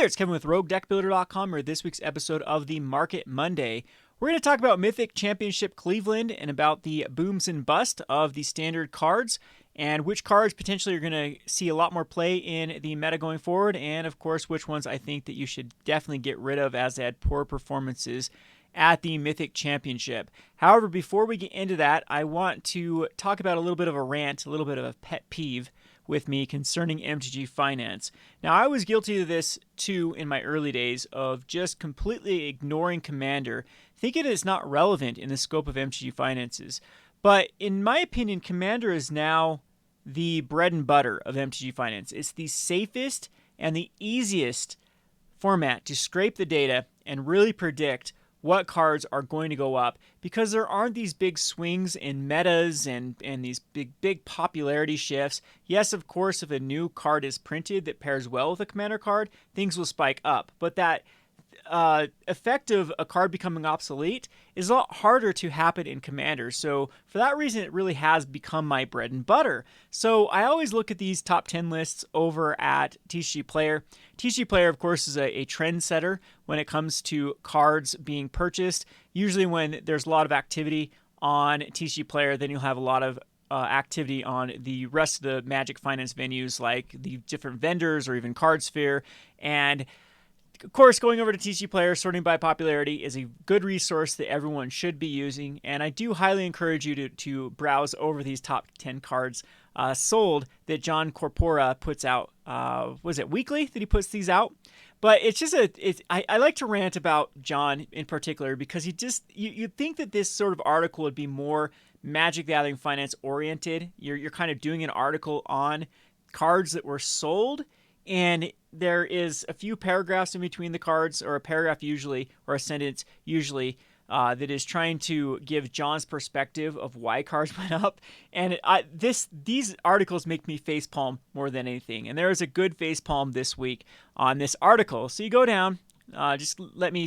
there, it's Kevin with RogueDeckBuilder.com, or this week's episode of the Market Monday. We're going to talk about Mythic Championship Cleveland and about the booms and bust of the standard cards and which cards potentially are going to see a lot more play in the meta going forward, and of course which ones I think that you should definitely get rid of as they had poor performances at the Mythic Championship. However, before we get into that, I want to talk about a little bit of a rant, a little bit of a pet peeve with me concerning MTG Finance. Now, I was guilty of this too in my early days of just completely ignoring Commander, thinking it's not relevant in the scope of MTG Finances. But in my opinion, Commander is now the bread and butter of MTG Finance. It's the safest and the easiest format to scrape the data and really predict what cards are going to go up, because there aren't these big swings in metas and these big popularity shifts. Yes, of course, if a new card is printed that pairs well with a Commander card, things will spike up. But that effect of a card becoming obsolete is a lot harder to happen in Commander. So for that reason, it really has become my bread and butter. So I always look at these top 10 lists over at TCGPlayer. TCGPlayer, of course, is a trendsetter when it comes to cards being purchased. Usually when there's a lot of activity on TCGPlayer, then you'll have a lot of activity on the rest of the Magic Finance venues, like the different vendors or even CardSphere. And of course, going over to TCGPlayer, sorting by popularity is a good resource that everyone should be using, and I do highly encourage you to browse over these top 10 cards sold that John Corpora puts out. Was it weekly that he puts these out? But it's just I like to rant about John in particular because you'd think that this sort of article would be more Magic the Gathering Finance oriented. You're kind of doing an article on cards that were sold, and there is a few paragraphs in between the cards, or a paragraph usually, or a sentence usually, that is trying to give John's perspective of why cards went up. And these articles make me facepalm more than anything. And there is a good facepalm this week on this article. So you go down, just let me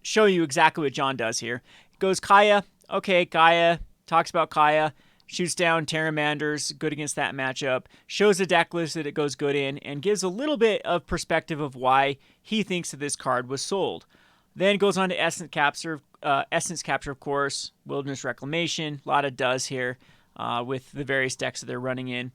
show you exactly what John does here. It goes Kaya. Okay, Kaya talks about Kaya. Shoots down Terramanders, good against that matchup, shows a deck list that it goes good in, and gives a little bit of perspective of why he thinks that this card was sold. Then goes on to Essence Capture, of course, Wilderness Reclamation, a lot of does here with the various decks that they're running in.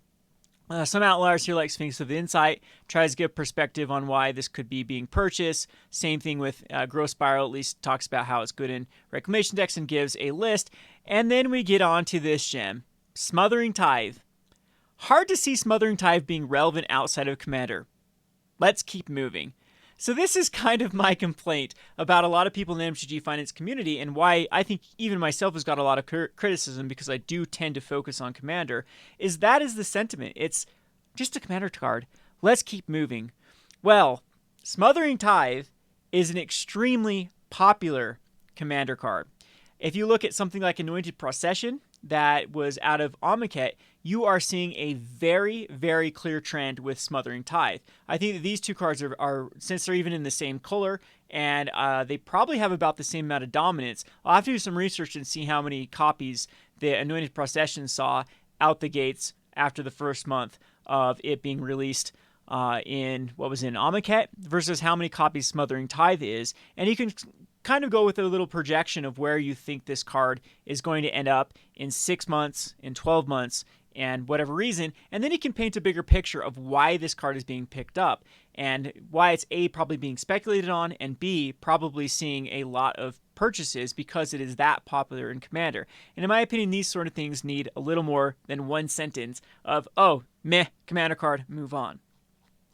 Some outliers here like Sphinx of Insight tries to give perspective on why this could be being purchased. Same thing with Growth Spiral, at least talks about how it's good in Reclamation decks and gives a list. And then we get on to this gem, Smothering Tithe. Hard to see Smothering Tithe being relevant outside of Commander. Let's keep moving. So this is kind of my complaint about a lot of people in the MTG Finance community, and why I think even myself has got a lot of criticism, because I do tend to focus on Commander, is the sentiment. It's just a Commander card. Let's keep moving. Well, Smothering Tithe is an extremely popular Commander card. If you look at something like Anointed Procession that was out of Amonkhet, you are seeing a very, very clear trend with Smothering Tithe. I think that these two cards are since they're even in the same color, and they probably have about the same amount of dominance. I'll have to do some research and see how many copies the Anointed Procession saw out the gates after the first month of it being released in Amonkhet versus how many copies Smothering Tithe is. And you can kind of go with a little projection of where you think this card is going to end up in 6 months, in 12 months, and whatever reason, and then you can paint a bigger picture of why this card is being picked up, and why it's A, probably being speculated on, and B, probably seeing a lot of purchases because it is that popular in Commander. And in my opinion, these sort of things need a little more than one sentence of, oh, meh, Commander card, move on.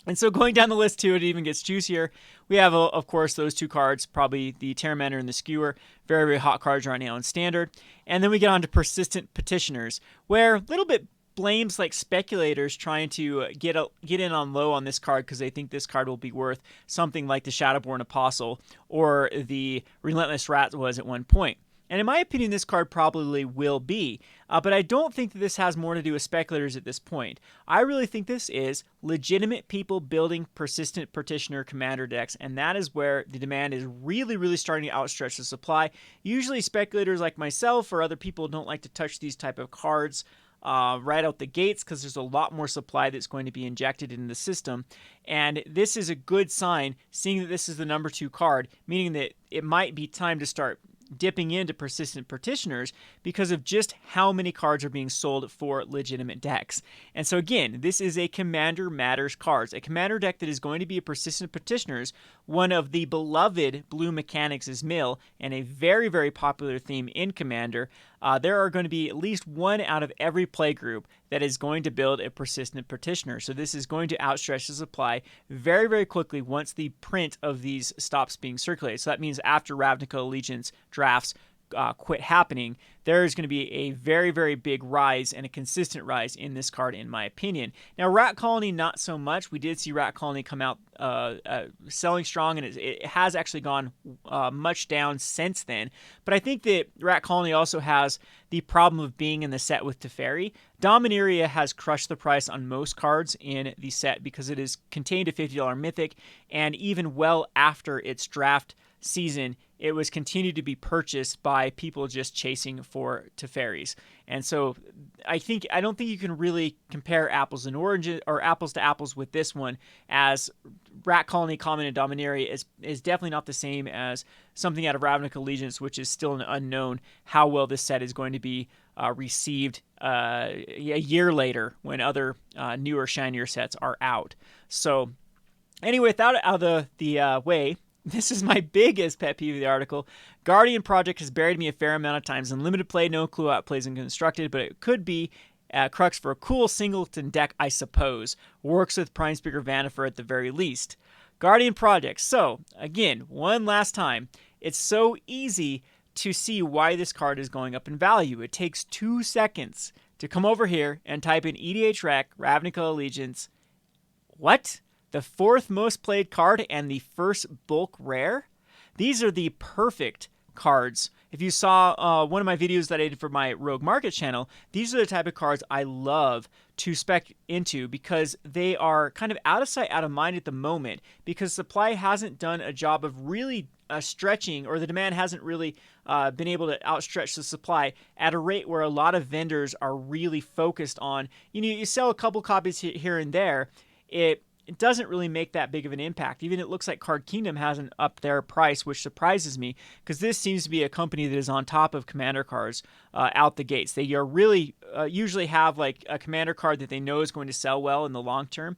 And so going down the list too, it even gets juicier. We have, of course, those two cards, probably the Terramander and the Skewer, very, very hot cards right now in Standard. And then we get on to Persistent Petitioners, where a little bit blames like speculators trying to get in on low on this card because they think this card will be worth something like the Shadowborn Apostle or the Relentless Rat was at one point. And in my opinion, this card probably will be. But I don't think that this has more to do with speculators at this point. I really think this is legitimate people building Persistent Petitioner Commander decks, and that is where the demand is really, really starting to outstretch the supply. Usually speculators like myself or other people don't like to touch these type of cards right out the gates because there's a lot more supply that's going to be injected in the system. And this is a good sign, seeing that this is the number 2 card, meaning that it might be time to start dipping into persistent petitioners because of just how many cards are being sold for legitimate decks. And so again, this is a Commander Matters cards, a commander deck that is going to be a persistent petitioners. One of the beloved blue mechanics is mill, and a very, very popular theme in Commander. There are going to be at least one out of every play group that is going to build a persistent petitioner. So this is going to outstretch the supply very, very quickly once the print of these stops being circulated. So that means after Ravnica Allegiance drafts quit happening, there is going to be a very, very big rise and a consistent rise in this card, in my opinion. Now, Rat Colony, not so much. We did see Rat Colony come out selling strong, and it has actually gone much down since then. But I think that Rat Colony also has the problem of being in the set with Teferi. Dominaria has crushed the price on most cards in the set because it is contained a $50 Mythic, and even well after its draft season, it was continued to be purchased by people just chasing for Teferis. And so I don't think you can really compare apples and oranges or apples to apples with this one, as Rat Colony, Common, and Dominaria is definitely not the same as something out of Ravnica Allegiance, which is still an unknown how well this set is going to be received a year later when other newer, shinier sets are out. So anyway, without it out of the way, this is my biggest pet peeve of the article. Guardian Project has buried me a fair amount of times in limited play, no clue how it plays and constructed, but it could be crux for a cool singleton deck, I suppose. Works with Prime Speaker Vanifer at the very least. Guardian Project. So, again, one last time, it's so easy to see why this card is going up in value. It takes 2 seconds to come over here and type in EDH Rec, Ravnica Allegiance. What? The 4th most played card and the first bulk rare? These are the perfect cards. If you saw one of my videos that I did for my Rogue Market channel, these are the type of cards I love to spec into because they are kind of out of sight, out of mind at the moment, because supply hasn't done a job of really stretching, or the demand hasn't really been able to outstretch the supply at a rate where a lot of vendors are really focused on, you sell a couple copies here and there, it doesn't really make that big of an impact. Even it looks like Card Kingdom hasn't upped their price, which surprises me because this seems to be a company that is on top of Commander cards out the gates. They are really usually have like a Commander card that they know is going to sell well in the long term.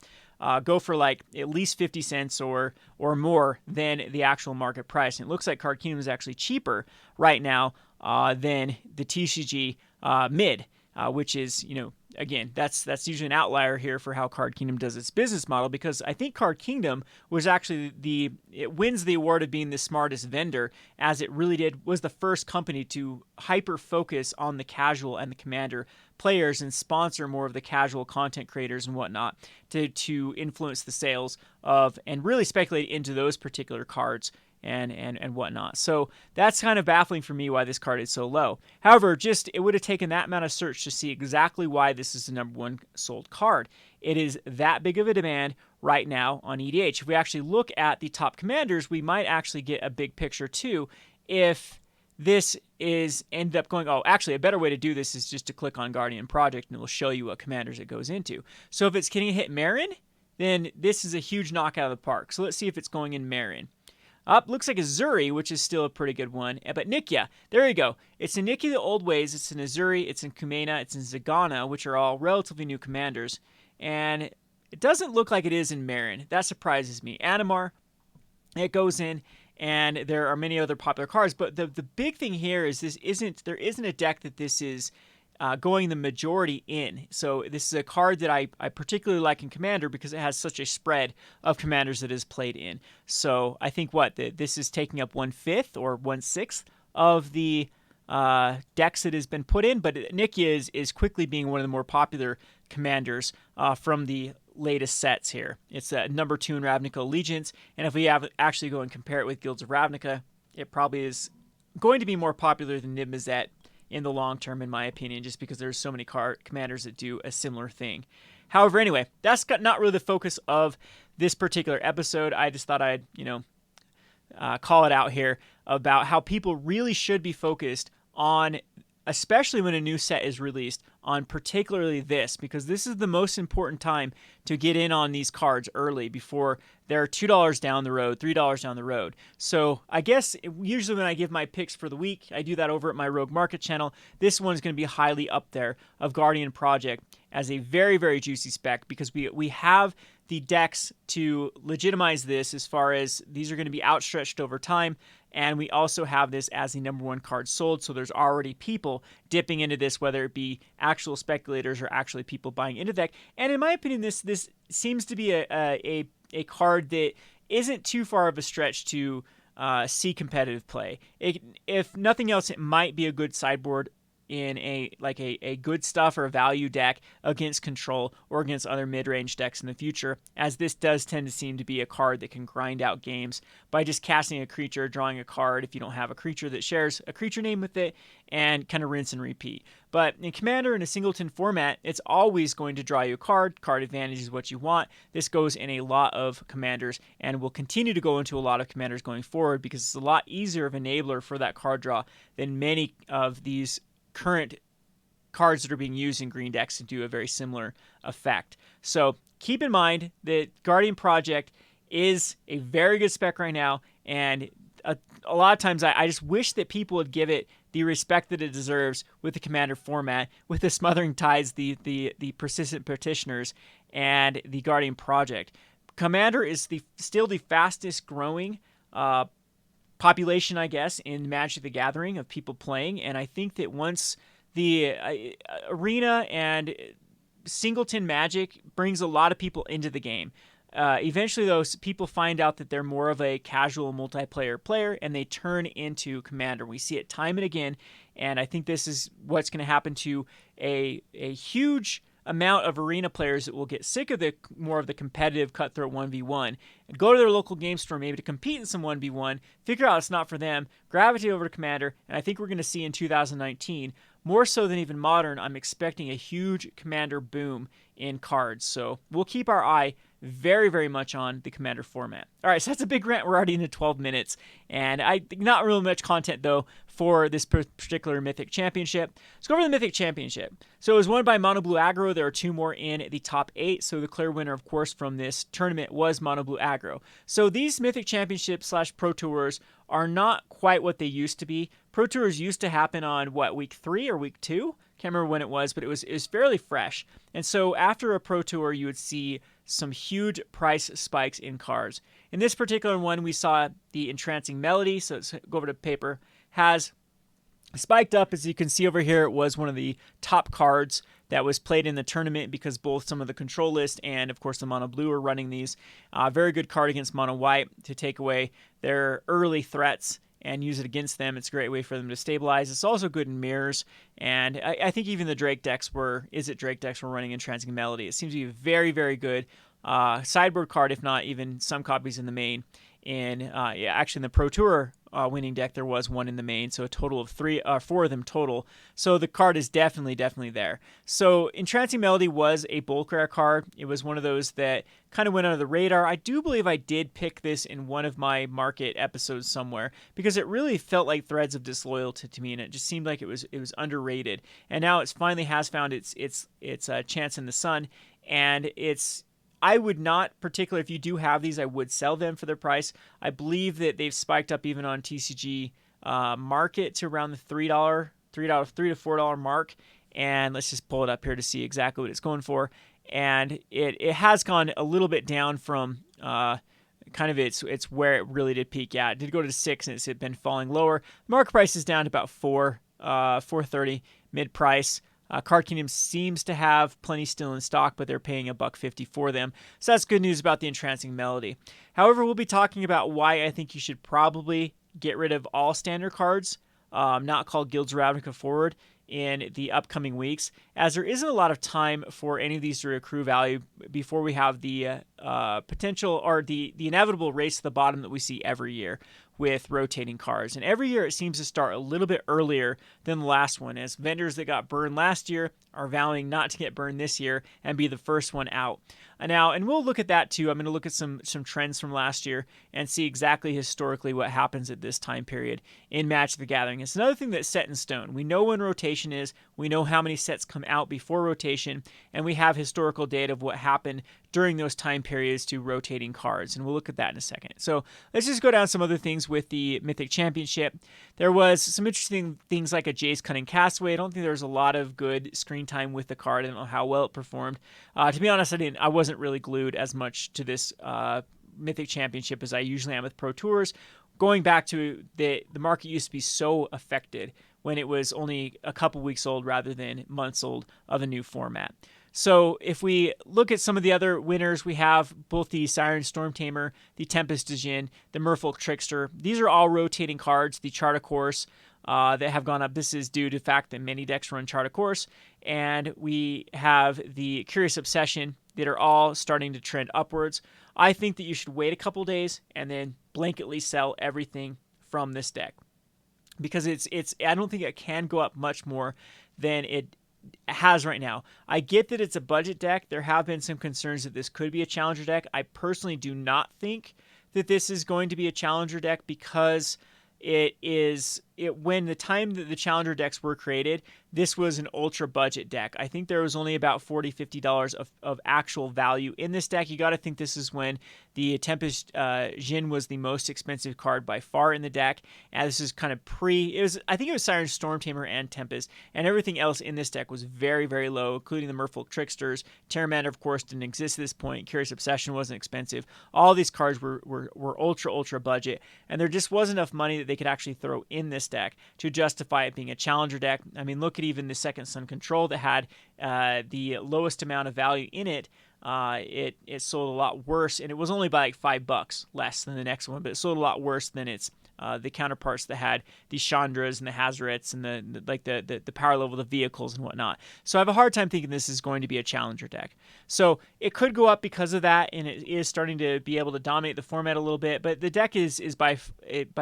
Go for like at least 50 cents or more than the actual market price. And it looks like Card Kingdom is actually cheaper right now than the TCG mid, which is, again, that's usually an outlier here for how Card Kingdom does its business model, because I think Card Kingdom was actually it wins the award of being the smartest vendor, as it really was the first company to hyper focus on the casual and the Commander players and sponsor more of the casual content creators and whatnot to influence the sales of and really speculate into those particular cards and whatnot. So that's kind of baffling for me why this card is so low. However, it would have taken that amount of search to see exactly why this is the number 1 sold card. It is that big of a demand right now on EDH. If we actually look at the top commanders, we might actually get a big picture too if this ended up going, actually a better way to do this is just to click on Guardian Project and it will show you what commanders it goes into. So if it's getting a hit Marin, then this is a huge knockout of the park. So let's see if it's going in Marin. Looks like a Zuri, which is still a pretty good one. But Nikya, there you go. It's in Nikya the old ways. It's in Azuri, it's in Kumena, it's in Zagana, which are all relatively new commanders. And it doesn't look like it is in Marin. That surprises me. Animar, it goes in, and there are many other popular cards. But the big thing here is there isn't a deck that this is going the majority in. So this is a card that I particularly like in Commander because it has such a spread of commanders that is played in. So I think this is taking up 1/5 or 1/6 of the decks that has been put in, but Nikya is quickly being one of the more popular commanders from the latest sets here. It's number 2 in Ravnica Allegiance, and if we actually go and compare it with Guilds of Ravnica, it probably is going to be more popular than Niv Mizzet in the long term, in my opinion, just because there's so many commanders that do a similar thing. However, anyway, that's not really the focus of this particular episode. I just thought I'd, call it out here about how people really should be focused on, especially when a new set is released, on particularly this, because this is the most important time to get in on these cards early before they're $2 down the road, $3 down the road. So I guess usually when I give my picks for the week, I do that over at my Rogue Market channel. This one's going to be highly up there of Guardian Project as a very, very juicy spec, because we have the decks to legitimize this, as far as these are going to be outstretched over time. And we also have this as the number one card sold, so there's already people dipping into this, whether it be actual speculators or actually people buying into the deck. And in my opinion, this seems to be a card that isn't too far of a stretch to see competitive play. If nothing else, it might be a good sideboard in a good stuff or a value deck against control or against other mid-range decks in the future, as this does tend to seem to be a card that can grind out games by just casting a creature, drawing a card if you don't have a creature that shares a creature name with it, and kind of rinse and repeat. But in Commander, in a singleton format, it's always going to draw you a card. Card advantage is what you want. This goes in a lot of Commanders and will continue to go into a lot of Commanders going forward, because it's a lot easier of an enabler for that card draw than many of these current cards that are being used in green decks to do a very similar effect. So keep in mind that Guardian Project is a very good spec right now, and a lot of times I just wish that people would give it the respect that it deserves with the Commander format, with the Smothering Tides, the Persistent Petitioners, and the Guardian Project. Commander is still the fastest growing population, I guess, in Magic the Gathering of people playing, and I think that once the arena and singleton Magic brings a lot of people into the game, eventually those people find out that they're more of a casual multiplayer player, and they turn into Commander. We see it time and again, and I think this is what's going to happen to a huge amount of arena players that will get sick of the more of the competitive cutthroat 1v1 and go to their local game store maybe to compete in some 1v1, figure out it's not for them, gravitate over to Commander, and I think we're going to see in 2019, more so than even Modern, I'm expecting a huge Commander boom in cards. So we'll keep our eye very, very much on the Commander format. All right, so that's a big rant. We're already into 12 minutes, and not really much content, though, for this particular Mythic Championship. Let's go over the Mythic Championship. So it was won by Mono Blue Aggro. There are two more in the top 8, so the clear winner, of course, from this tournament was Mono Blue Aggro. So these Mythic Championships / Pro Tours are not quite what they used to be. Pro Tours used to happen on, week 3 or week 2? Can't remember when it was, but it was fairly fresh. And so after a Pro Tour, you would see some huge price spikes in cards. In this particular one, we saw the Entrancing Melody, so let's go over to paper, has spiked up. As you can see over here, it was one of the top cards that was played in the tournament, because both some of the control list and, of course, the Mono Blue are running these. Very good card against Mono White to take away their early threats and use it against them. It's a great way for them to stabilize. It's also good in mirrors, and I think even the Drake decks were running Entrancing Melody. It seems to be a very, very good sideboard card, if not even some copies in the main. Actually in the Pro Tour winning deck, there was one in the main, so a total of 4 of them total. So the card is definitely there. So Entrancing Melody was a bulk rare card. It was one of those that kind of went under the radar. I do believe I did pick this in one of my market episodes somewhere, because it really felt like Threads of Disloyalty to me, and it just seemed like it was underrated. And now it's finally has found its chance in the sun, and I would not particularly, if you do have these, I would sell them for their price. I believe that they've spiked up even on TCG market to around the $3 to $4 mark. And let's just pull it up here to see exactly what it's going for. And it has gone a little bit down from kind of it's where it really did peak. Yeah, it did go to 6, and it's been falling lower. Market price is down to about $4.30 mid price. Card Kingdom seems to have plenty still in stock, but they're paying $1.50 for them. So that's good news about the Entrancing Melody. However, we'll be talking about why I think you should probably get rid of all standard cards, not called Guilds of Ravnica Forward, in the upcoming weeks, as there isn't a lot of time for any of these to accrue value before we have the potential or the inevitable race to the bottom that we see every year. with rotating cards. And every year it seems to start a little bit earlier than the last one, as vendors that got burned last year are vowing not to get burned this year and be the first one out. And we'll look at that too. I'm going to look at some trends from last year and see exactly historically what happens at this time period in Magic the Gathering. It's another thing that's set in stone. We know when rotation is, we know how many sets come out before rotation, and we have historical data of what happened during those time periods to rotating cards, and we'll look at that in a second. So let's just go down some other things with the Mythic Championship. There was some interesting things like a Jace Cunning Castaway. I don't think there was a lot of good screen time with the card. I don't know how well it performed. To be honest, I wasn't really glued as much to this Mythic Championship as I usually am with Pro Tours. Going back to the market used to be so affected when it was only a couple weeks old rather than months old of a new format. So if we look at some of the other winners, we have both the Siren Stormtamer, the Tempest Djinn, the Merfolk Trickster. These are all rotating cards. The Chart a Course that have gone up. This is due to the fact that many decks run Chart a Course. And we have the Curious Obsession that are all starting to trend upwards. I think that you should wait a couple days and then blanketly sell everything from this deck, because I don't think it can go up much more than it has right now. I get that it's a budget deck. There have been some concerns that this could be a challenger deck. I personally do not think that this is going to be a challenger deck, because when the time that the challenger decks were created, this was an ultra budget deck. I think there was only about $40, $50 of actual value in this deck. You got to think this is when the Tempest Djinn was the most expensive card by far in the deck. And this is kind of I think it was Siren Stormtamer and Tempest, and everything else in this deck was very, very low, including the Merfolk Tricksters. Terramander, of course, didn't exist at this point. Curious Obsession wasn't expensive. All these cards were ultra budget, and there just wasn't enough money that they could actually throw in this deck to justify it being a challenger deck. I mean, look at even the Second Sun Control that had the lowest amount of value in it. It sold a lot worse, and it was only by like $5 less than the next one, but it sold a lot worse than its the counterparts that had the Chandras and the Hazarets and the power level of the vehicles and whatnot. So I have a hard time thinking this is going to be a challenger deck. So it could go up because of that, and it is starting to be able to dominate the format a little bit, but the deck is by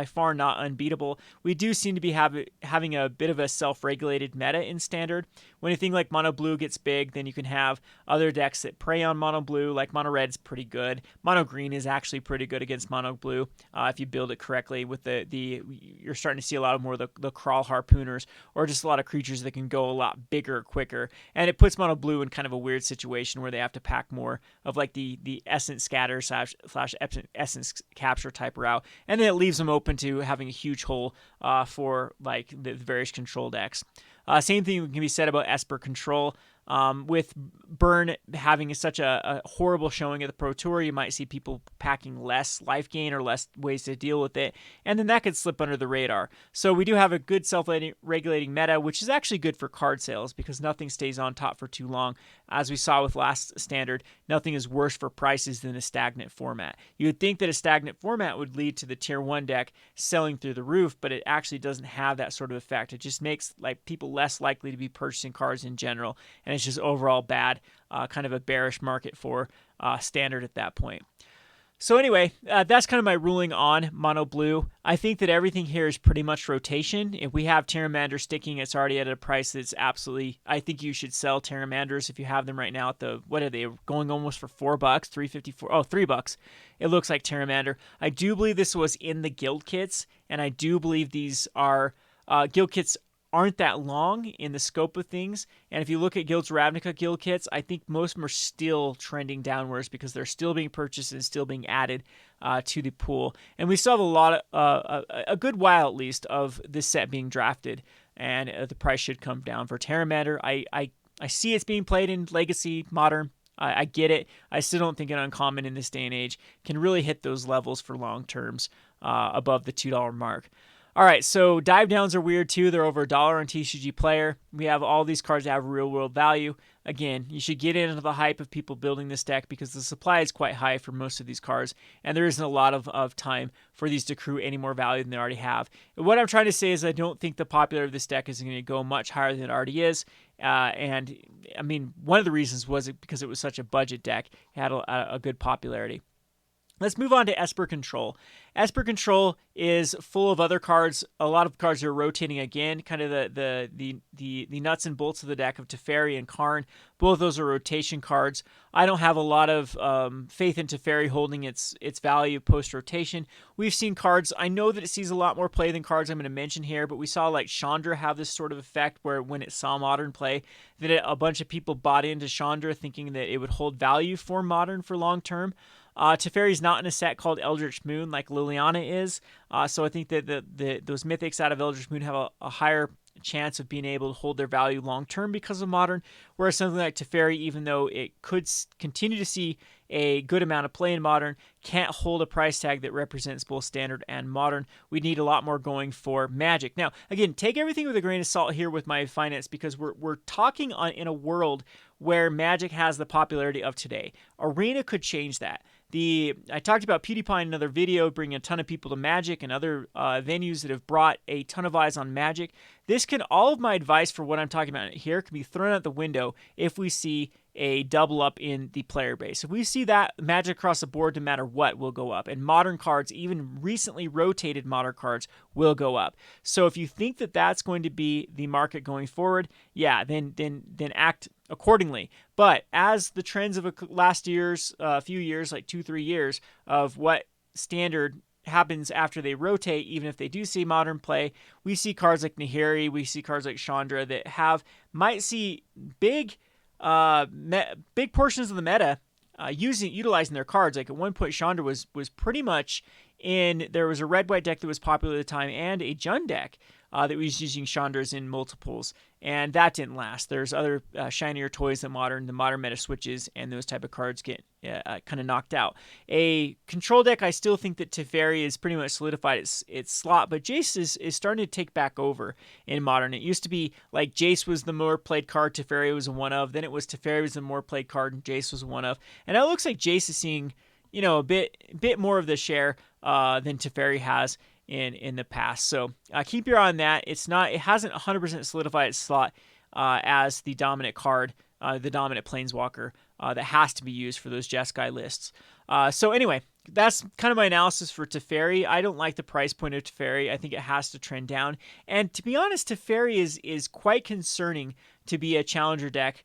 far not unbeatable. We do seem to be having a bit of a self-regulated meta in Standard. When anything like Mono Blue gets big, then you can have other decks that prey on Mono Blue, like Mono Red's pretty good. Mono Green is actually pretty good against Mono Blue if you build it correctly. With you're starting to see a lot more of the Crawl Harpooners, or just a lot of creatures that can go a lot bigger, quicker. And it puts Mono Blue in kind of a weird situation where they have to pack more of like the Essence Scatter / Essence Capture type route, and then it leaves them open to having a huge hole for like the various control decks. Same thing can be said about Esper Control. With Burn having such a horrible showing at the Pro Tour, you might see people packing less life gain or less ways to deal with it, and then that could slip under the radar. So we do have a good self-regulating meta, which is actually good for card sales, because nothing stays on top for too long. As we saw with last Standard, nothing is worse for prices than a stagnant format. You would think that a stagnant format would lead to the Tier 1 deck selling through the roof, but it actually doesn't have that sort of effect. It just makes like people less likely to be purchasing cards in general, and it's just overall bad, kind of a bearish market for Standard at that point. So anyway, that's kind of my ruling on Mono Blue. I think that everything here is pretty much rotation. If we have Terramander sticking, it's already at a price that's absolutely, I think you should sell Terramanders if you have them right now at what are they going almost for $4, $3.54, $3. It looks like Terramander. I do believe this was in the guild kits, and I do believe these are guild kits aren't that long in the scope of things. And if you look at Guild's Ravnica guild kits, I think most of them are still trending downwards because they're still being purchased and still being added to the pool. And we still have a lot of, a good while at least, of this set being drafted, and the price should come down for Terramander. I see it's being played in Legacy, Modern. I get it. I still don't think an uncommon in this day and age can really hit those levels for long terms above the $2 mark. All right, so dive downs are weird too. They're over $1 on TCGPlayer. We have all these cards that have real world value. Again, you should get into the hype of people building this deck because the supply is quite high for most of these cards, and there isn't a lot of time for these to accrue any more value than they already have. What I'm trying to say is I don't think the popularity of this deck is going to go much higher than it already is. And I mean, one of the reasons was because it was such a budget deck. It had a good popularity. Let's move on to Esper Control. Esper Control is full of other cards. A lot of cards are rotating again, kind of the nuts and bolts of the deck of Teferi and Karn. Both of those are rotation cards. I don't have a lot of faith in Teferi holding its value post-rotation. We've seen cards, I know that it sees a lot more play than cards I'm going to mention here, but we saw like Chandra have this sort of effect where when it saw Modern play, that a bunch of people bought into Chandra thinking that it would hold value for Modern for long term. Teferi's not in a set called Eldritch Moon like Liliana is, so I think that those mythics out of Eldritch Moon have a higher chance of being able to hold their value long term because of Modern, whereas something like Teferi, even though it could continue to see a good amount of play in Modern, can't hold a price tag that represents both Standard and Modern. We need a lot more going for Magic. Now, again, take everything with a grain of salt here with my finance, because we're talking in a world where Magic has the popularity of today. Arena could change that. I talked about PewDiePie in another video, bringing a ton of people to Magic and other venues that have brought a ton of eyes on Magic. All of my advice for what I'm talking about here can be thrown out the window if we see a double up in the player base. If we see that, Magic across the board, no matter what, will go up. And Modern cards, even recently rotated Modern cards, will go up. So if you think that that's going to be the market going forward, yeah, then act accordingly. But as the trends of last year's few years, like 2-3 years, of what Standard happens after they rotate, even if they do see Modern play, we see cards like Nahiri, we see cards like Chandra that might see big portions of the meta utilizing their cards. Like at one point, Chandra was pretty much there was a red-white deck that was popular at the time and a Jund deck that was using Chandras in multiples, and that didn't last. There's other shinier toys than Modern. The Modern meta switches, and those type of cards get kind of knocked out. A control deck, I still think that Teferi is pretty much solidified its slot, but Jace is starting to take back over in Modern. It used to be like Jace was the more played card, Teferi was a one of. Then it was Teferi was the more played card, and Jace was a one of. And now it looks like Jace is seeing a bit more of the share than Teferi has in the past. So keep your eye on that. It hasn't 100% solidified its slot as the dominant card, the dominant planeswalker that has to be used for those Jeskai lists. So anyway, that's kind of my analysis for Teferi. I don't like the price point of Teferi. I think it has to trend down. And to be honest, Teferi is quite concerning to be a challenger deck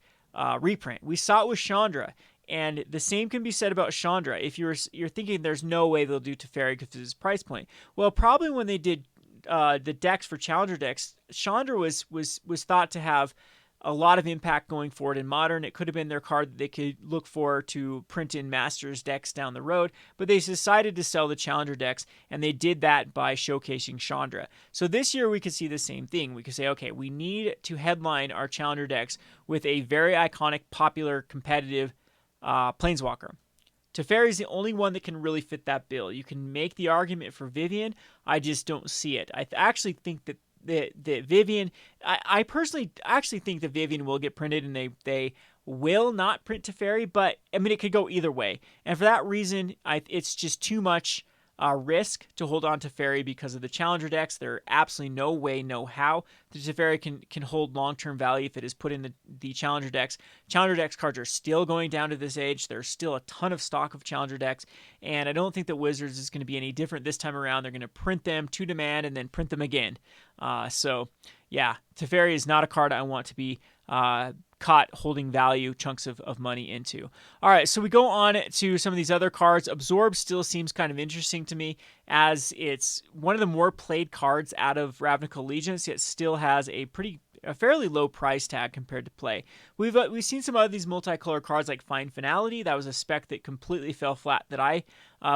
reprint. We saw it with Chandra. And the same can be said about Chandra. If you're thinking there's no way they'll do Teferi because of his price point, well, probably when they did the decks for challenger decks, Chandra was thought to have a lot of impact going forward in Modern. It could have been their card that they could look for to print in Masters decks down the road, but they decided to sell the challenger decks, and they did that by showcasing Chandra. So this year we could see the same thing. We could say, okay, we need to headline our challenger decks with a very iconic, popular, competitive planeswalker. Teferi is the only one that can really fit that bill. You can make the argument for Vivian. I just don't see it. I actually think that Vivian, I personally actually think that Vivian will get printed, and they will not print Teferi, but I mean, it could go either way. And for that reason, it's just too much risk to hold on to Teferi because of the challenger decks. There are absolutely no way, no how that Teferi can hold long-term value if it is put in the challenger decks. Challenger decks cards are still going down to this age. There's still a ton of stock of challenger decks, and I don't think that Wizards is going to be any different this time around. They're going to print them to demand and then print them again. So yeah, Teferi is not a card I want to be caught holding value chunks of money into. All right, so we go on to some of these other cards. Absorb still seems kind of interesting to me, as it's one of the more played cards out of Ravnica Allegiance, yet still has a fairly low price tag compared to play. We've seen some of these multicolor cards like Find Finality. That was a spec that completely fell flat that I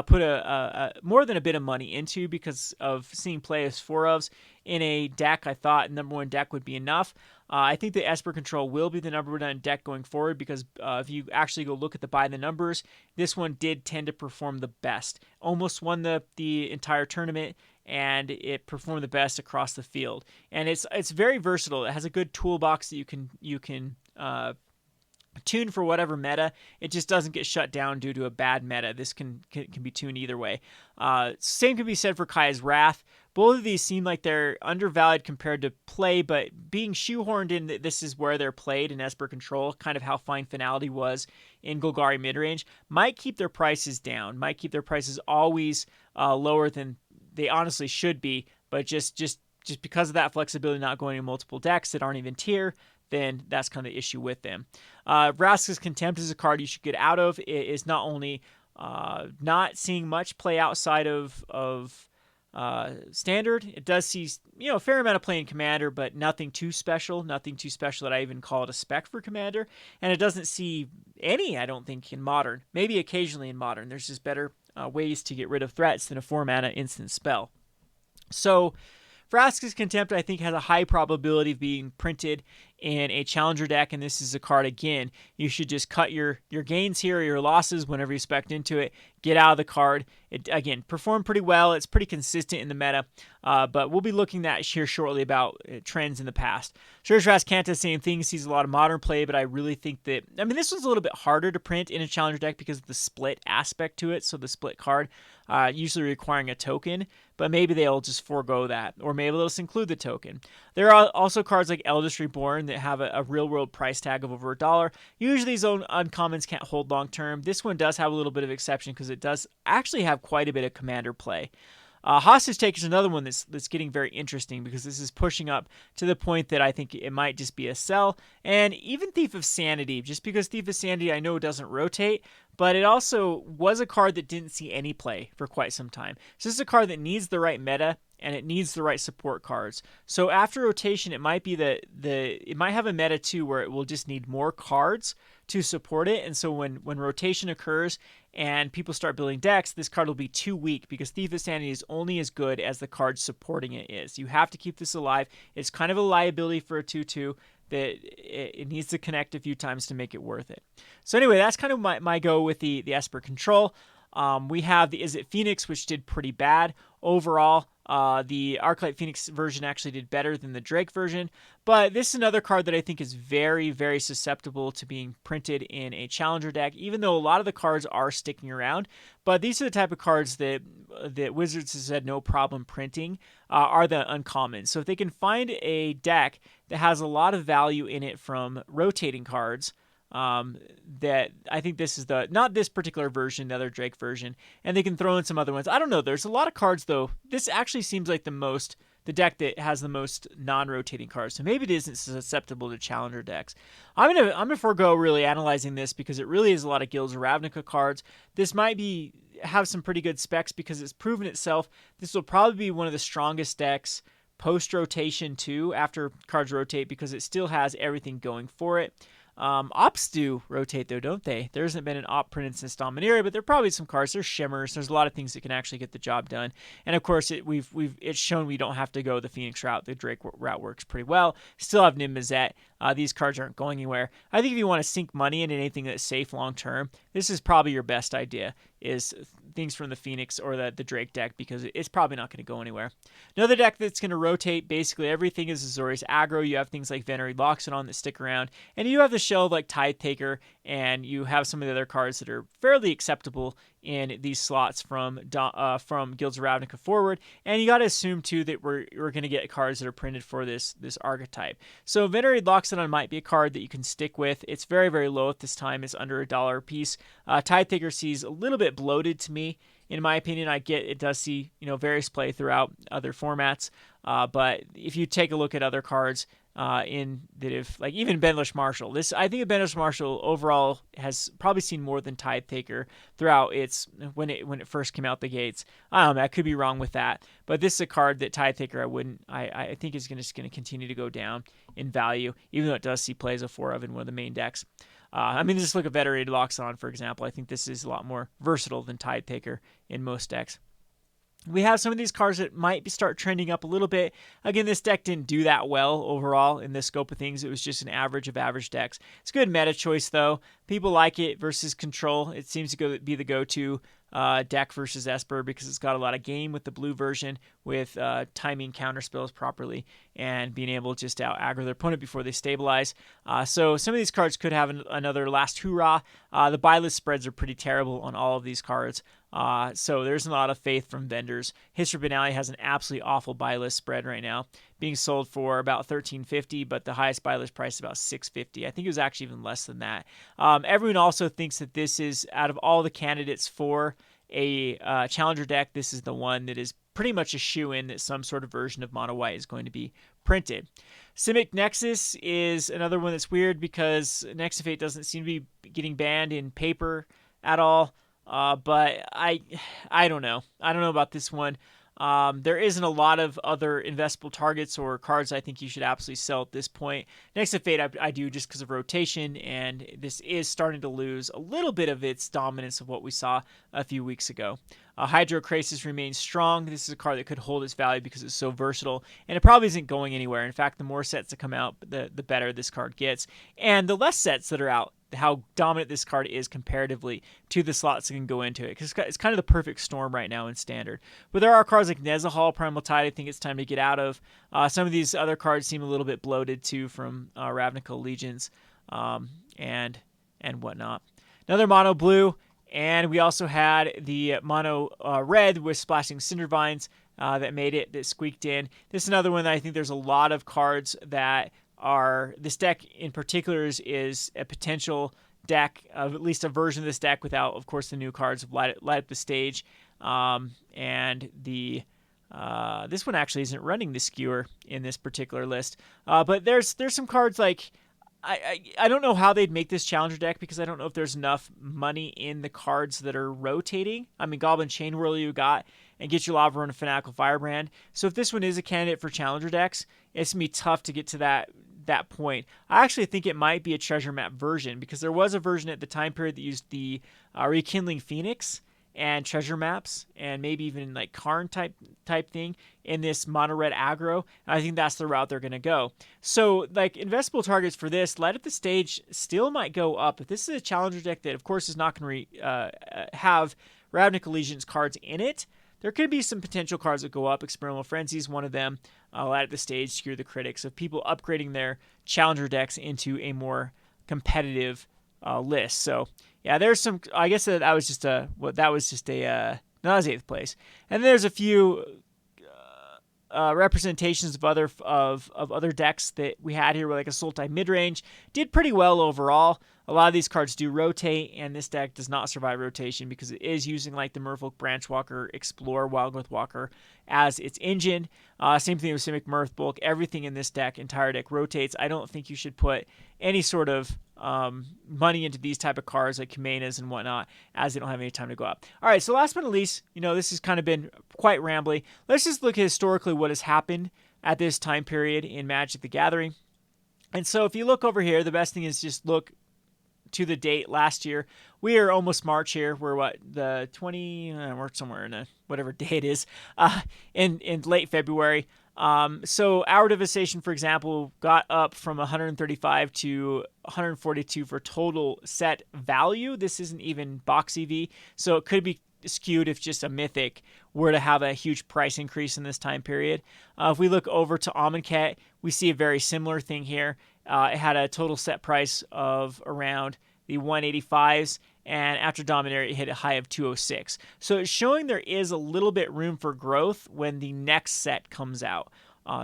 put a more than a bit of money into because of seeing play as 4-ofs in a deck. I thought number one deck would be enough. I think the Esper Control will be the number one deck going forward because if you actually go look at by the numbers, this one did tend to perform the best. Almost won the entire tournament, and it performed the best across the field. And it's very versatile. It has a good toolbox that you can tune for whatever meta. It just doesn't get shut down due to a bad meta. This can be tuned either way. Same can be said for Kaya's Wrath. Both of these seem like they're undervalued compared to play, but being shoehorned in, this is where they're played in Esper Control, kind of how Find Finality was in Golgari midrange might keep their prices down, might keep their prices always lower than they honestly should be, but just because of that flexibility, not going in multiple decks that aren't even tier, then that's kind of the issue with them. Vraska's Contempt is a card you should get out of. It is not only not seeing much play outside of Standard. It does see, a fair amount of play in Commander, but nothing too special that I even call it a spec for Commander. And it doesn't see any, I don't think, in Modern. Maybe occasionally in Modern. There's just better ways to get rid of threats than a 4-mana instant spell. So Vraska's Contempt, I think, has a high probability of being printed in a challenger deck, and this is a card, again, you should just cut your gains here, or your losses whenever you spec into it, get out of the card. It, again, performed pretty well. It's pretty consistent in the meta, but we'll be looking at here shortly about trends in the past. Shurzras Kanta, same thing, sees a lot of modern play, but I really think that, this one's a little bit harder to print in a challenger deck because of the split aspect to it, so the split card, usually requiring a token, but maybe they'll just forego that, or maybe they'll just include the token. There are also cards like Eldest Reborn that have a real-world price tag of over $1. Usually these uncommons can't hold long-term. This one does have a little bit of exception because it does actually have quite a bit of commander play. Hostage Taker is another one that's getting very interesting because this is pushing up to the point that I think it might just be a sell. And even Thief of Sanity, just because Thief of Sanity I know doesn't rotate, but it also was a card that didn't see any play for quite some time. So this is a card that needs the right meta, and it needs the right support cards. So after rotation, it might be that it might have a meta too where it will just need more cards to support it. And so when rotation occurs and people start building decks, this card will be too weak because Thief of Sanity is only as good as the card supporting it is. You have to keep this alive. It's kind of a liability for a 2/2 that it needs to connect a few times to make it worth it. So anyway, that's kind of my go with the Esper control. We have the Is It Phoenix, which did pretty bad overall. The Arclight Phoenix version actually did better than the Drake version, but this is another card that I think is very, very susceptible to being printed in a challenger deck, even though a lot of the cards are sticking around. But these are the type of cards that Wizards has had no problem printing, are the uncommon. So if they can find a deck that has a lot of value in it from rotating cards, that I think this is not this particular version, the other Drake version, and they can throw in some other ones. I don't know. There's a lot of cards though. This actually seems like the deck that has the most non-rotating cards. So maybe it isn't susceptible to challenger decks. I'm gonna forego really analyzing this because it really is a lot of Guilds of Ravnica cards. This might have some pretty good specs because it's proven itself. This will probably be one of the strongest decks post-rotation too, after cards rotate, because it still has everything going for it. Ops do rotate though, don't they? There hasn't been an op printed since Dominaria, but there are probably some cards. There's shimmers. There's a lot of things that can actually get the job done. And of course, it's shown we don't have to go the Phoenix route. The Drake route works pretty well. Still have Nimbuzette. These cards aren't going anywhere. I think if you want to sink money into anything that's safe long term, this is probably your best idea, is things from the Phoenix or the Drake deck, because it's probably not going to go anywhere. Another deck that's going to rotate basically everything is Azorius aggro. You have things like Venerate Loxodon that stick around, and you have the shell like Tithe Taker, and you have some of the other cards that are fairly acceptable in these slots from Guilds of Ravnica forward. And you got to assume too that we're going to get cards that are printed for this archetype. So Venerate Loxodon might be a card that you can stick with. It's very, very low at this time. It's under $1 a piece. Tithe Taker sees a little bit bloated to me. In my opinion, I get it does see various play throughout other formats, but if you take a look at other cards in that, if like even Benlish Marshall, I think Benlish Marshall overall has probably seen more than Tithe Taker throughout its when it first came out the gates. I don't know, I could be wrong with that, but this is a card that Tithe Taker I think is just going to continue to go down in value, even though it does see plays of 4 of in one of the main decks. Just look at Venerated Loxodon, for example. I think this is a lot more versatile than Tithe Taker in most decks. We have some of these cards that might start trending up a little bit. Again, this deck didn't do that well overall in the scope of things. It was just an average of average decks. It's a good meta choice, though. People like it versus Control. It seems to be the go-to deck versus Esper because it's got a lot of game with the blue version, with timing counter spells properly and being able just to out-aggro their opponent before they stabilize. So some of these cards could have another last hurrah. The buy list spreads are pretty terrible on all of these cards. So there's a lot of faith from vendors. History Finale has an absolutely awful buy list spread right now, being sold for about $13.50, but the highest buy list price is about $6.50. I think it was actually even less than that. Everyone also thinks that this is, out of all the candidates for a challenger deck, this is the one that is pretty much a shoe-in that some sort of version of Mono White is going to be printed. Simic Nexus is another one that's weird because Nexifate doesn't seem to be getting banned in paper at all. But I don't know. I don't know about this one. There isn't a lot of other investable targets or cards I think you should absolutely sell at this point. Next to Fate, I do just because of rotation, and this is starting to lose a little bit of its dominance of what we saw a few weeks ago. Hydrocrasis remains strong. This is a card that could hold its value because it's so versatile, and it probably isn't going anywhere. In fact, the more sets that come out, the better this card gets. And the less sets that are out, how dominant this card is comparatively to the slots that can go into it, because it's kind of the perfect storm right now in Standard. But there are cards like Nezahal, Primal Tide, I think it's time to get out of. Some of these other cards seem a little bit bloated too from Ravnica Legions and whatnot. Another mono blue, and we also had the mono red with Splashing Cindervines that made it, that squeaked in. This is another one that I think there's a lot of cards that are, this deck in particular is a potential deck of at least a version of this deck without, of course, the new cards of light up the stage. And the this one actually isn't running the skewer in this particular list. But there's some cards like, I don't know how they'd make this challenger deck, because I don't know if there's enough money in the cards that are rotating. I mean, Goblin Chain Whirl you got, and Get Your Lava Run and Fanatical Firebrand. So if this one is a candidate for challenger decks, it's going to be tough to get to that point. I actually think it might be a treasure map version, because there was a version at the time period that used the Rekindling Phoenix and treasure maps, and maybe even like Karn type thing in this mono red aggro. And I think that's the route they're going to go. So like investable targets for this, light up the stage still might go up. If this is a challenger deck that of course is not going to have Ravnica Legions cards in it, there could be some potential cards that go up. Experimental Frenzy is one of them. Light up the stage, skewer the critics, of people upgrading their challenger decks into a more competitive list. So yeah, there's some. I guess that was just a. Well, that was just a. No, that was 8th place, and there's a few representations of other decks that we had here, where like a Sulti midrange did pretty well overall. A lot of these cards do rotate, and this deck does not survive rotation because it is using like the Merfolk Branchwalker, Explorer, Wildgrowth Walker as its engine. Same thing with Simic Mirthbulk. Everything in this deck, entire deck rotates. I don't think you should put any sort of money into these type of cards like Kumenas and whatnot, as they don't have any time to go up. All right, so last but not least, this has kind of been quite rambly. Let's just look at historically what has happened at this time period in Magic the Gathering. And so if you look over here, the best thing is just look to the date last year. We are almost March here. We're the 20, we're somewhere in whatever day it is, in late February. So our devastation, for example, got up from 135 to 142 for total set value. This isn't even box EV, so it could be skewed if just a Mythic were to have a huge price increase in this time period. If we look over to Amonkhet, we see a very similar thing here. It had a total set price of around the 185s, and after Dominaria, it hit a high of 206. So it's showing there is a little bit room for growth when the next set comes out.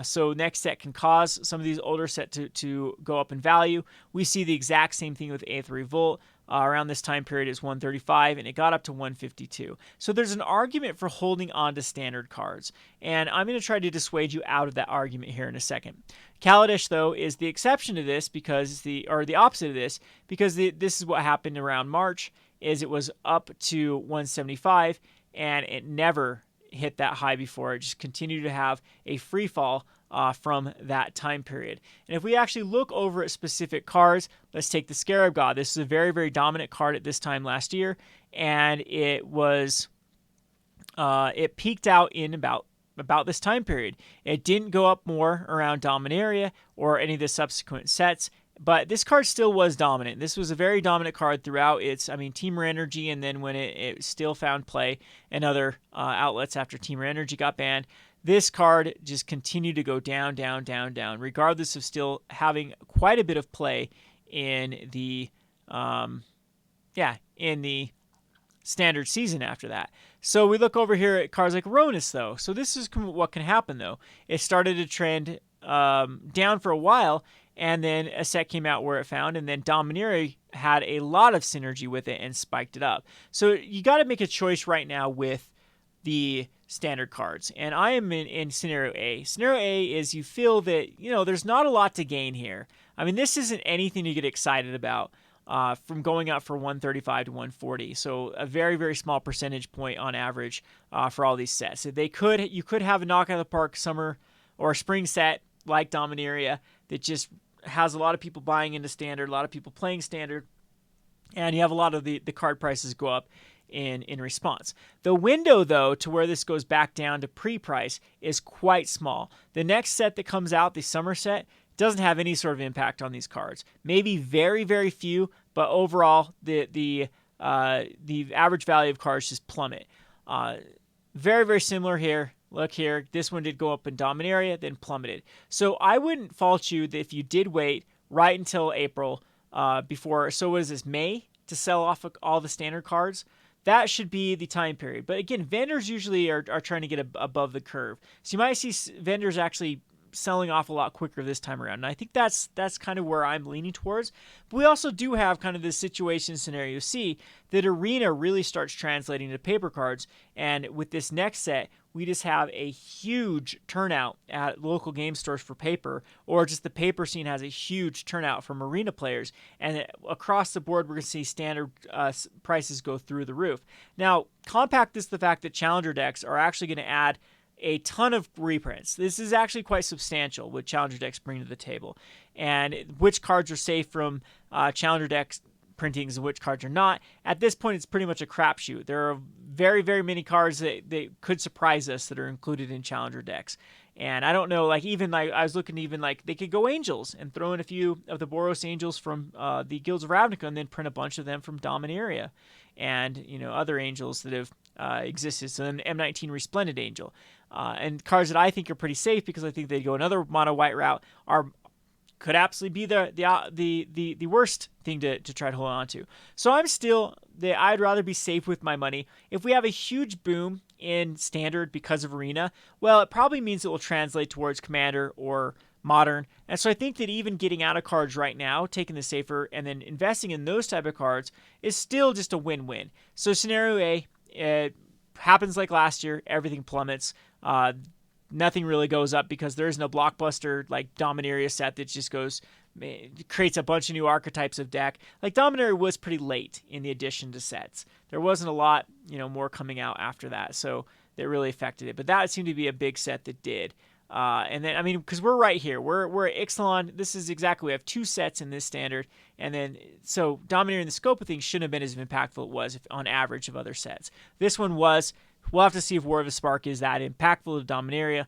So next set can cause some of these older sets to go up in value. We see the exact same thing with Aether Revolt. Around this time period is 135, and it got up to 152. So there's an argument for holding on to standard cards, and I'm going to try to dissuade you out of that argument here in a second. Kaladesh, though, is the exception to this, because the opposite of this, because this is what happened around March, is it was up to 175, and it never hit that high before. It just continued to have a free fall from that time period. And if we actually look over at specific cards, let's take the Scarab God. This is a very, very dominant card at this time last year, and it was it peaked out in about this time period. It didn't go up more around Dominaria or any of the subsequent sets, but this card still was dominant. This was a very dominant card throughout its, Temur Energy, and then when it still found play in other outlets after Temur Energy got banned, this card just continued to go down, down, down, down, regardless of still having quite a bit of play in the standard season after that. So we look over here at cards like Ronus, though. So this is what can happen, though. It started to trend down for a while, and then a set came out where it found, and then Domineering had a lot of synergy with it and spiked it up. So you got to make a choice right now with the standard cards, and I am in scenario A. Scenario A is you feel that, you know, there's not a lot to gain here. I mean, this isn't anything to get excited about from going up for 135 to 140. So a very, very small percentage point on average for all these sets. So you could have a knock out of the park summer or spring set like Dominaria that just has a lot of people buying into standard, a lot of people playing standard, and you have a lot of the card prices go up in response. The window, though, to where this goes back down to pre-price is quite small. The next set that comes out, the summer set, doesn't have any sort of impact on these cards. Maybe very, very few, but overall, the average value of cards just plummet. Very, very similar here. Look here, this one did go up in Dominaria, then plummeted. So I wouldn't fault you that if you did wait right until April before, so what is this, May, to sell off all the standard cards? That should be the time period. But again, vendors usually are trying to get above the curve. So you might see vendors actually selling off a lot quicker this time around. And I think that's kind of where I'm leaning towards. But we also do have kind of this situation scenario C that Arena really starts translating to paper cards. And with this next set, we just have a huge turnout at local game stores for paper, or just the paper scene has a huge turnout from Arena players. And across the board, we're going to see standard prices go through the roof. Now, compact this the fact that Challenger decks are actually going to add a ton of reprints. This is actually quite substantial what Challenger decks bring to the table, and which cards are safe from Challenger decks printings and which cards are not. At this point, it's pretty much a crapshoot. There are very, very many cards that could surprise us that are included in Challenger decks. And I don't know, like I was looking even like they could go Angels and throw in a few of the Boros Angels from the Guilds of Ravnica and then print a bunch of them from Dominaria and, you know, other Angels that have existed. So an M19 Resplendent Angel. And cards that I think are pretty safe because I think they go another mono white route could absolutely be the worst thing to try to hold on to. So I'd rather be safe with my money. If we have a huge boom in standard because of Arena, well, it probably means it will translate towards Commander or Modern. And so I think that even getting out of cards right now, taking the safer and then investing in those type of cards is still just a win-win. So scenario A, it happens like last year, everything plummets. Nothing really goes up because there is no blockbuster like Dominaria set that just creates a bunch of new archetypes of deck. Like Dominaria was pretty late in the addition to sets. There wasn't a lot, more coming out after that, so that really affected it. But that seemed to be a big set that did. And then, because we're right here. We're at Ixalan. This is exactly, we have two sets in this standard. And then, so Dominating the scope of things shouldn't have been as impactful it was on average of other sets. This one was. We'll have to see if War of the Spark is that impactful to Dominaria.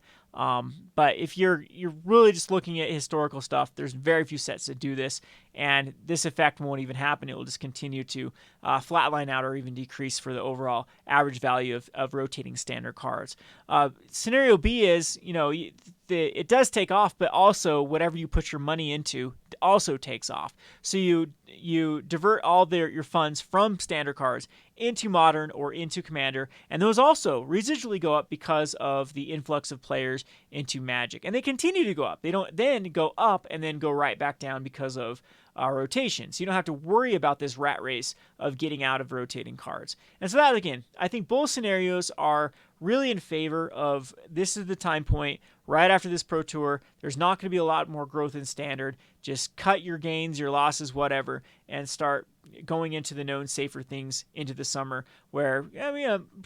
But if you're really just looking at historical stuff, there's very few sets that do this, and this effect won't even happen. It will just continue to flatline out or even decrease for the overall average value of rotating standard cards. Scenario B is, it does take off, but also whatever you put your money into also takes off. So you divert all your funds from standard cards into Modern or into Commander, and those also residually go up because of the influx of players into Magic, and they continue to go up. They don't then go up and then go right back down because of rotation. So you don't have to worry about this rat race of getting out of rotating cards. And so that, again, I think both scenarios are really in favor of this is the time point right after this Pro Tour. There's not going to be a lot more growth in Standard. Just cut your gains, your losses, whatever, and start going into the known safer things into the summer where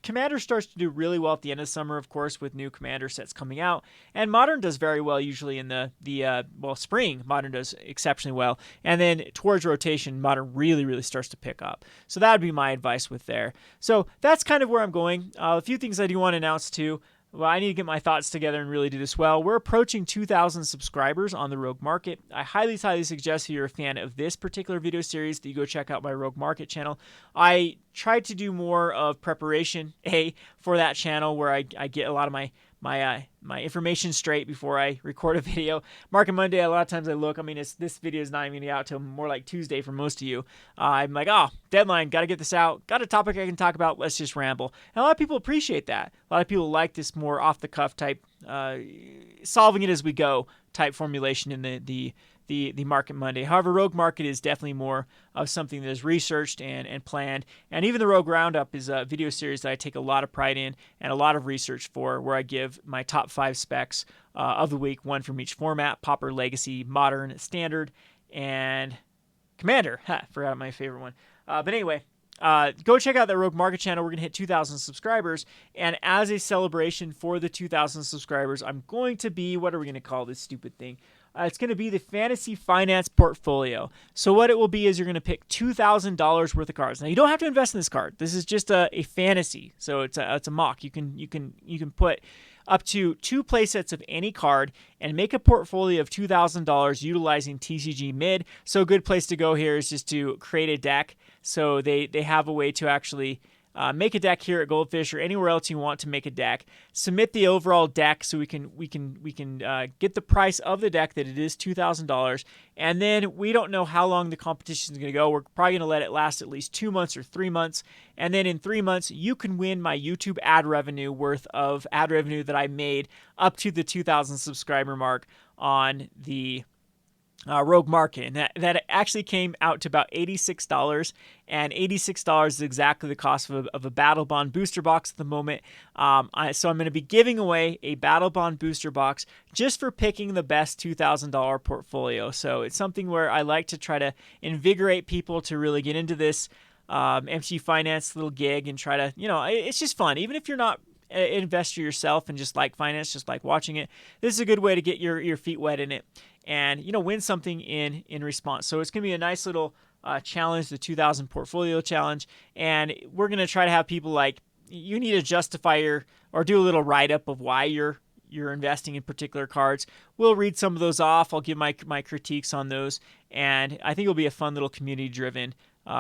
Commander starts to do really well at the end of summer, of course, with new Commander sets coming out. And Modern does very well usually in the spring. Modern does exceptionally well. And then towards rotation, Modern really, really starts to pick up. So that would be my advice with there. So that's kind of where I'm going. A few things I do want to announce too. Well, I need to get my thoughts together and really do this well. We're approaching 2,000 subscribers on the Rogue Market. I highly suggest if you're a fan of this particular video series that you go check out my Rogue Market channel. I tried to do more of preparation, for that channel where I get a lot of my my information straight before I record a video. Market Monday, a lot of times I look. I mean, this video is not even out till more like Tuesday for most of you. I'm like, oh, deadline, got to get this out. Got a topic I can talk about. Let's just ramble. And a lot of people appreciate that. A lot of people like this more off the cuff type, solving it as we go type formulation in the Market Monday. However, Rogue Market is definitely more of something that is researched and planned. And even the Rogue Roundup is a video series that I take a lot of pride in and a lot of research for, where I give my top 5 specs of the week, one from each format: Pauper, Legacy, Modern, Standard, and Commander. Forgot my favorite one. But anyway, go check out the Rogue Market channel. We're going to hit 2,000 subscribers. And as a celebration for the 2,000 subscribers, I'm going to be, what are we going to call this stupid thing? It's going to be the Fantasy Finance Portfolio. So what it will be is you're going to pick $2,000 worth of cards. Now, you don't have to invest in this card. This is just a fantasy. So it's a mock. You can put up to 2 playsets of any card and make a portfolio of $2,000 utilizing TCG Mid. So a good place to go here is just to create a deck. So they have a way to actually make a deck here at Goldfish or anywhere else you want to make a deck. Submit the overall deck so we can get the price of the deck that it is $2,000. And then we don't know how long the competition is going to go. We're probably going to let it last at least 2 months or 3 months. And then in 3 months, you can win my YouTube ad revenue worth of ad revenue that I made up to the 2,000 subscriber mark on the Rogue Market, and that actually came out to about $86, and $86 is exactly the cost of a Battle Bond booster box at the moment. So I'm going to be giving away a Battle Bond booster box just for picking the best $2,000 portfolio. So it's something where I like to try to invigorate people to really get into this MTG Finance little gig and try to, it's just fun. Even if you're not an investor yourself and just like finance, just like watching it, this is a good way to get your feet wet in it and win something in response. So it's going to be a nice little challenge, the 2,000 portfolio challenge, and we're going to try to have people like, you need to justify or do a little write-up of why you're investing in particular cards. We'll read some of those off. I'll give my critiques on those, and I think it'll be a fun little community-driven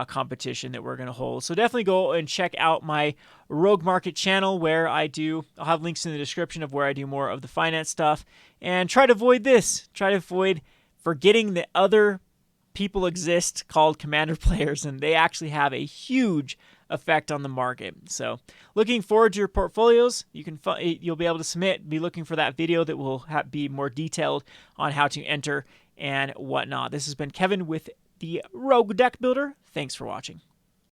competition that we're going to hold. So definitely go and check out my Rogue Market channel where I'll have links in the description of where I do more of the finance stuff, and try to avoid this. Try to avoid forgetting that other people exist called Commander players, and they actually have a huge effect on the market. So looking forward to your portfolios. You'll be able to submit, be looking for that video that will be more detailed on how to enter and whatnot. This has been Kevin with the Rogue Deck Builder. Thanks for watching.